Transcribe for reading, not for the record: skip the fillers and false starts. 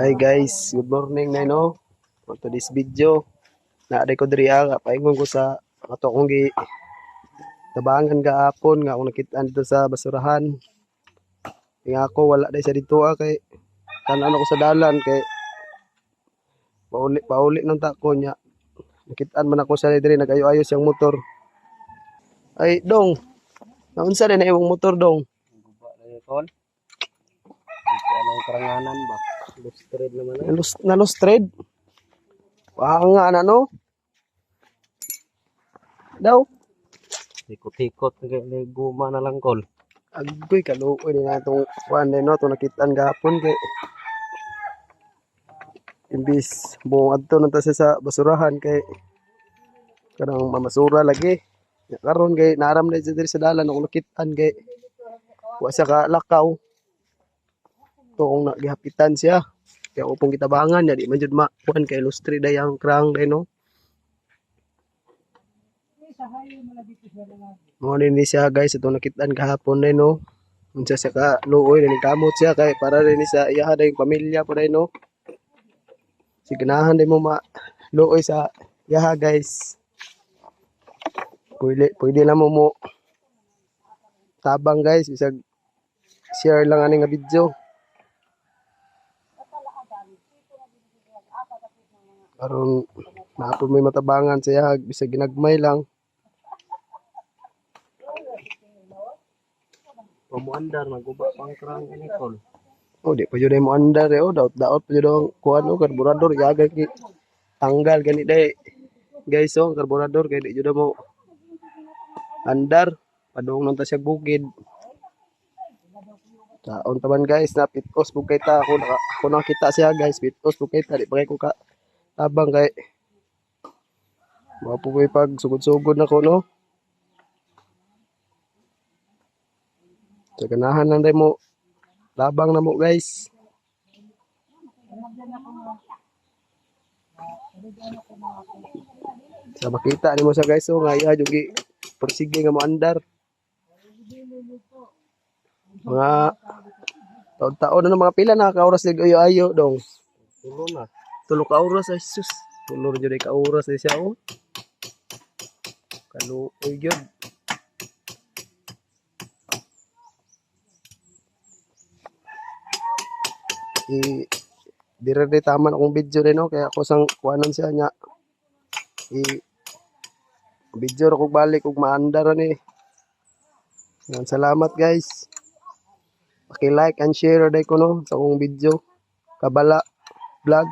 Hi guys, good morning na no. For today's video, naaday ko diri paingon ko sa ato kong gi tabangan gahapon nga akong nakita dito sa basurahan. Nga ako wala day sa dito kay kanan ako sa dalan kay pauli nang tako niya. Nakitaan man ako sa diri nagayo-ayo siyang motor. Ay dong, naunsa na imong motor dong? Guba na yun, tol. Anong karanganan ba? Lustred naman eh. Nalustred? Nga na no? Daw? Ikot-ikot. Guma na lang, kol. Agoy kaluoy din na itong kuan no, itong nakitaan gahapon kay imbis buong adto nanta siya sa basurahan kay kanang mamasura lagi. Karon kay naram na siya diri sa dalan ako nakitaan kay wa siya ka lakaw. Tuong nagihapitan siya. Kaya ako pong kitabangan niya di man jud makuan kay lustri dayang krang day no. Mo ni siya guys itong nakitaan kahapon day no. Unsa siya ka luoy ni kamot siya kay para rin sa iya day pamilya po day no. Signahan din mo luoy sa iya guys. Pwede lang mo tabang guys bisag share lang ani nga video. Karon napo may matabangan siya bisag ginagmay lang. Pamuandar, naguba pang krang ini, kol. Oh, di pa jud mo andar oh, daot pa jud ang kuan oh, karburador yaga ki tanggal gani day. Guys oh, karburador kay di jud mo andar padung nang ta siya bukid. Taon taman guys na pitos bukay ta ako nakita siya guys pitos bukay ta di pa kay ko ka tabang kay mao po may pag sugod-sugod na ko no. So ganahan lang day mo labang na mo guys. Sa makita nimo sa guys oh nga iya jugi persige nga mo andar. Mga taon-taon na mga pila na ka oras ayo-ayo dong. Tulo na. Tulo ka oras ay sus. Tulo jud ka oras ay siya oh. Kaluoy gyud. Dira di taman akong video rin no kaya ako sang kuanon siya nya. Video ra kog balik ug maandar ni. Yan, salamat guys. Paki-like and share day ko no sa akong video. Kabala vlog.